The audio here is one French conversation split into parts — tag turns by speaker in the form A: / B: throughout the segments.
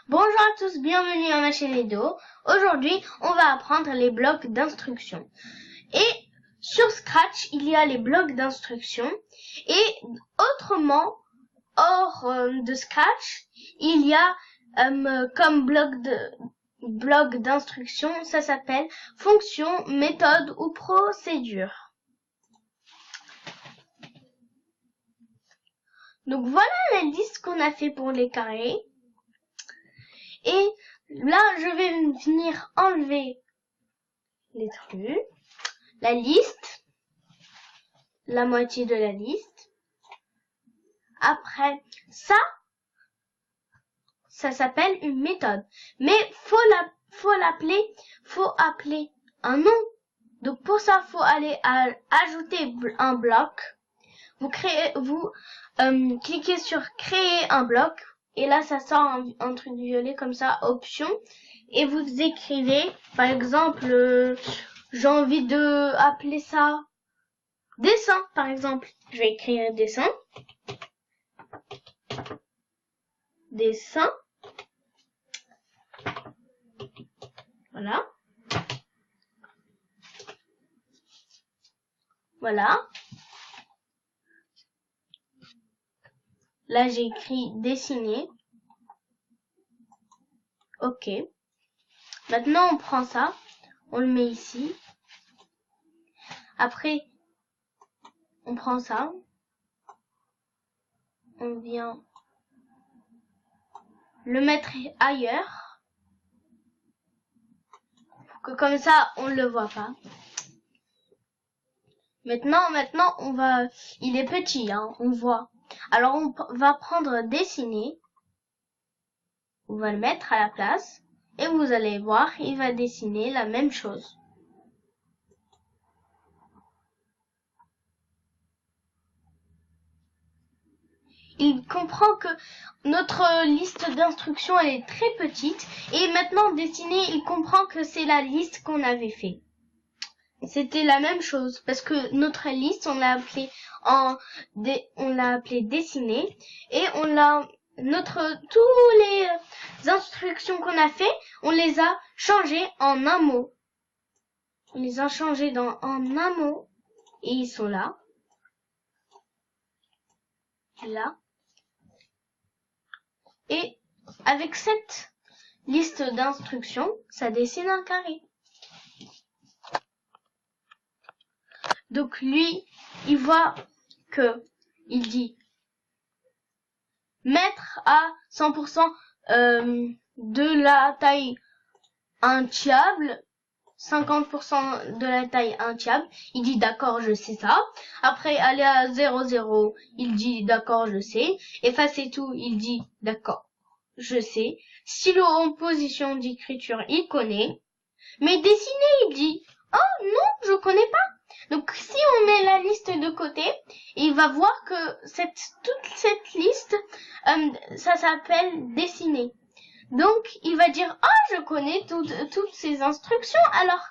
A: Bonjour à tous, bienvenue à ma chaîne vidéo. Aujourd'hui, on va apprendre les blocs d'instruction. Et sur Scratch, il y a les blocs d'instruction. Et autrement, hors de Scratch, il y a comme bloc d'instruction, ça s'appelle fonction, méthode ou procédure. Donc voilà la liste qu'on a fait pour les carrés. Et là, je vais venir enlever les trucs, la liste, la moitié de la liste. Après, ça s'appelle une méthode. Mais faut appeler un nom. Donc pour ça, faut aller ajouter un bloc. Vous cliquez sur créer un bloc. Et là, ça sort un truc violet comme ça, option. Et vous écrivez, par exemple, j'ai envie de appeler ça dessin, par exemple. Je vais écrire dessin. Dessin. Voilà. Voilà. Là, j'ai écrit dessiner. OK. Maintenant, on prend ça. On le met ici. Après, on prend ça. On vient le mettre ailleurs. Pour que comme ça, on ne le voit pas. Maintenant, il est petit, hein, on voit. Alors, on va prendre dessiner. On va le mettre à la place. Et vous allez voir, il va dessiner la même chose. Il comprend que notre liste d'instructions, elle est très petite. Et maintenant, dessiner, il comprend que c'est la liste qu'on avait fait. C'était la même chose parce que notre liste, on l'a appelé dessiner et tous les instructions qu'on a fait, on les a changées en un mot. On les a changées en un mot et ils sont là. Là. Et avec cette liste d'instructions, ça dessine un carré. Donc lui, il voit que il dit mettre à 100% de la taille intiable, 50% de la taille intiable. Il dit d'accord, je sais ça. Après aller à 0,0, il dit d'accord, je sais. Effacer tout, il dit d'accord, je sais. Stylo en position d'écriture, il connaît. Mais dessiner, il dit oh non, je connais pas. Donc si on met la liste de côté, il va voir que toute cette liste, ça s'appelle dessiner. Donc il va dire oh je connais toutes ces instructions. Alors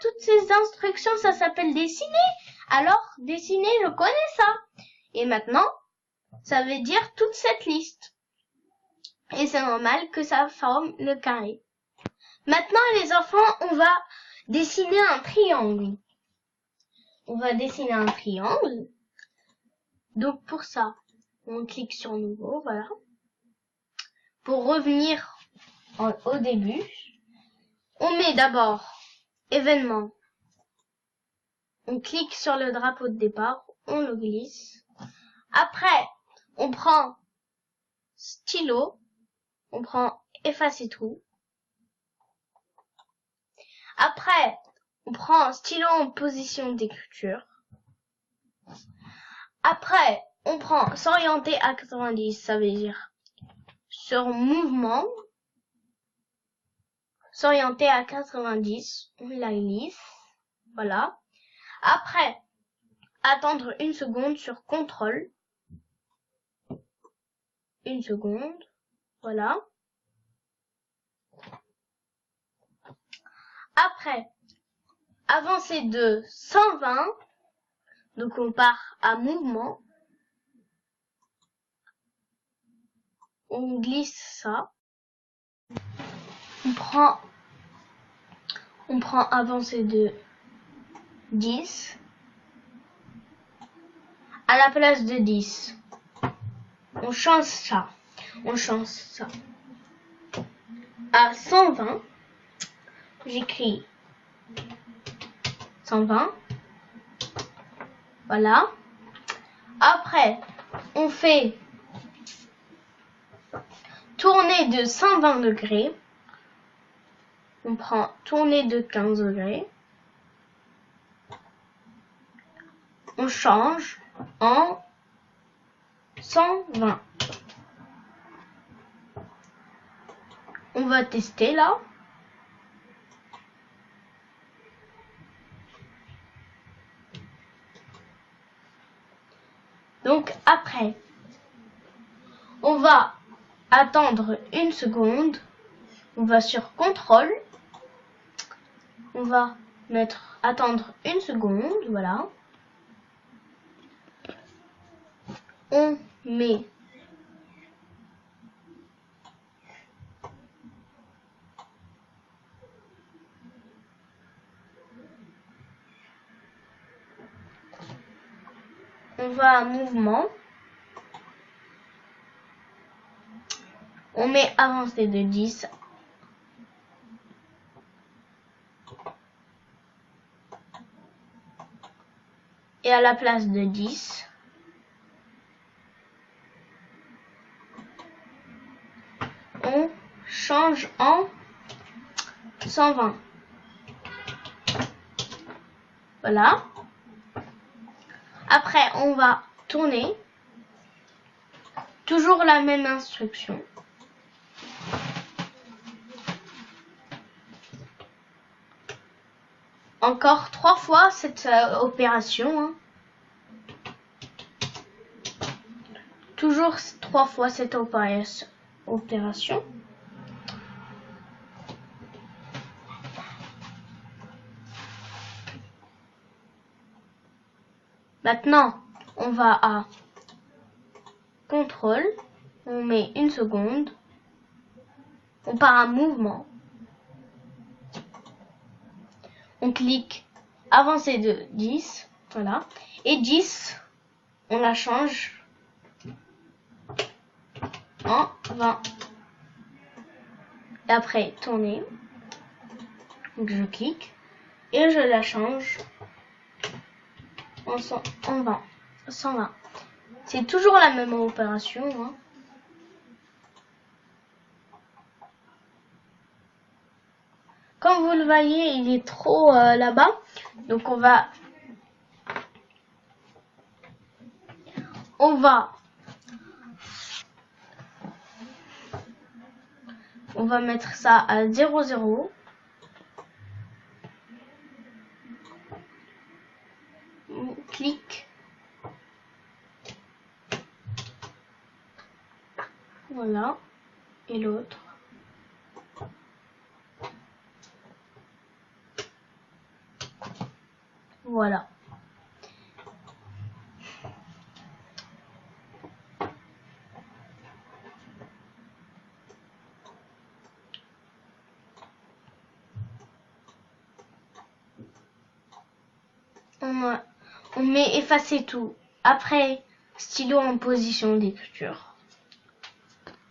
A: toutes ces instructions ça s'appelle dessiner. Alors dessiner je connais ça. Et maintenant ça veut dire toute cette liste. Et c'est normal que ça forme le carré. Maintenant les enfants, on va dessiner un triangle. On va dessiner un triangle. Donc pour ça, on clique sur nouveau, voilà. Pour revenir au début, on met d'abord événement. On clique sur le drapeau de départ, on le glisse. Après, on prend stylo, on prend effacer tout. Après, on prend stylo en position d'écriture. Après, on prend s'orienter à 90, ça veut dire sur mouvement. S'orienter à 90, on la glisse. Voilà. Après, attendre une seconde sur contrôle. Une seconde. Voilà. Après, avancer de 120. Donc on part à mouvement. On glisse ça. On prend avancée de 10 à la place de 10. On change ça. On change ça à 120. J'écris 120. Voilà. Après, on fait tourner de 120 degrés. On prend tourner de 15 degrés. On change en 120. On va tester là. Donc après, on va attendre une seconde. On va sur contrôle. On va mettre attendre une seconde. Voilà. On met on va à mouvement. On met avancée de 10. Et à la place de 10, on change en 120. Voilà. Après, on va tourner. Toujours la même instruction. Encore 3 fois cette opération. Hein. Toujours 3 fois cette opération. Maintenant, on va à contrôle. On met une seconde. On part à mouvement. On clique avancer de 10. Voilà. Et 10, on la change en 20. Et après, tourner. Donc je clique. Et je la change en 20. 120. C'est toujours la même opération. Hein. Comme vous le voyez, il est trop là-bas. Donc on va mettre ça à 0,0. On clique. Voilà. Et l'autre. Voilà. On met effacer tout. Après, stylo en position d'écriture.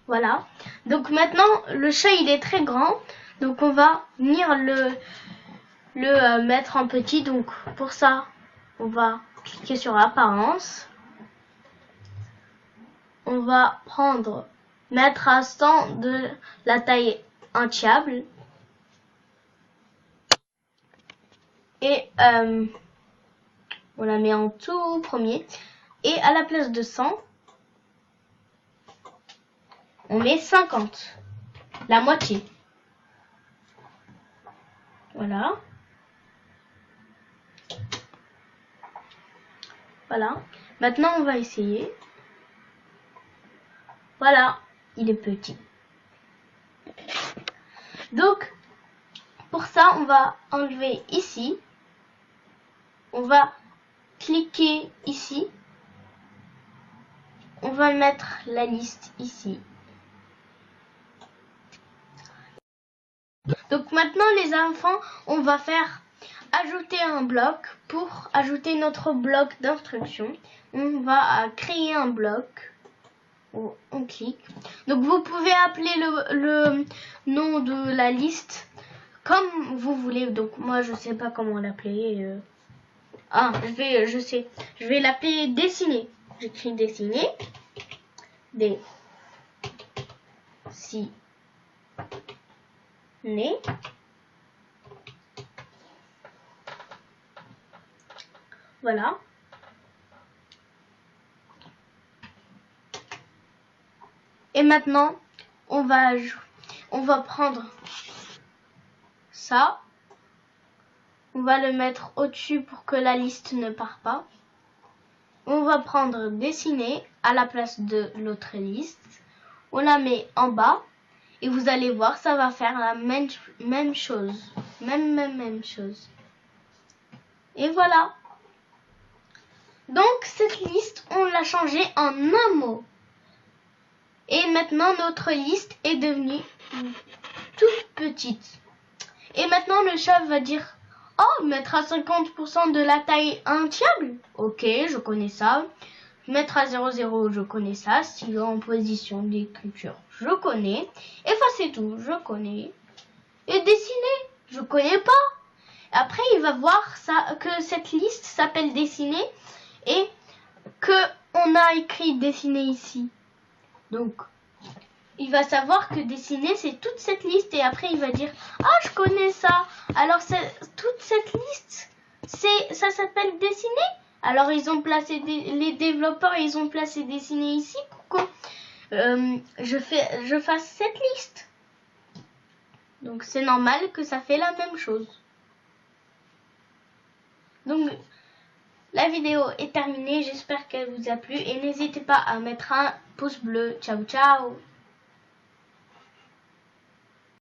A: Voilà. Donc maintenant, le chat il est très grand. Donc on va venir le mettre en petit. Donc pour ça, on va cliquer sur apparence. On va mettre à 100 de la taille entiable. Et on la met en tout premier. Et à la place de 100, on met 50. La moitié. Voilà. Voilà. Maintenant, on va essayer. Voilà. Il est petit. Donc, pour ça, on va enlever ici. On va cliquer ici. On va mettre la liste ici. Donc maintenant les enfants, on va faire ajouter un bloc. Pour ajouter notre bloc d'instruction, on va créer un bloc. On clique. Donc vous pouvez appeler le nom de la liste comme vous voulez. Donc moi je sais pas comment l'appeler. Je sais. Je vais l'appeler dessiner. J'écris dessiner. Dessiner. Voilà. Et maintenant, on va prendre ça. On va le mettre au-dessus pour que la liste ne part pas. On va prendre dessiner à la place de l'autre liste. On la met en bas. Et vous allez voir, ça va faire la même chose. Même chose. Et voilà. Donc, cette liste, on l'a changée en un mot. Et maintenant, notre liste est devenue toute petite. Et maintenant, le chat va dire, oh, mettre à 50% de la taille entiable. Ok, je connais ça. Mettre à 0,0, je connais ça. Stylo en position d'écriture, je connais. Effacer tout, je connais. Et dessiner, je connais pas. Après, il va voir ça, que cette liste s'appelle dessiner et que on a écrit dessiner ici. Donc, il va savoir que dessiner, c'est toute cette liste. Et après, il va dire, ah, je connais ça. Alors, toute cette liste, ça s'appelle dessiner. Alors, ils ont placé les développeurs, ils ont placé dessiner ici pour que je fasse cette liste. Donc, c'est normal que ça fait la même chose. Donc, la vidéo est terminée. J'espère qu'elle vous a plu. Et n'hésitez pas à mettre un pouce bleu. Ciao, ciao.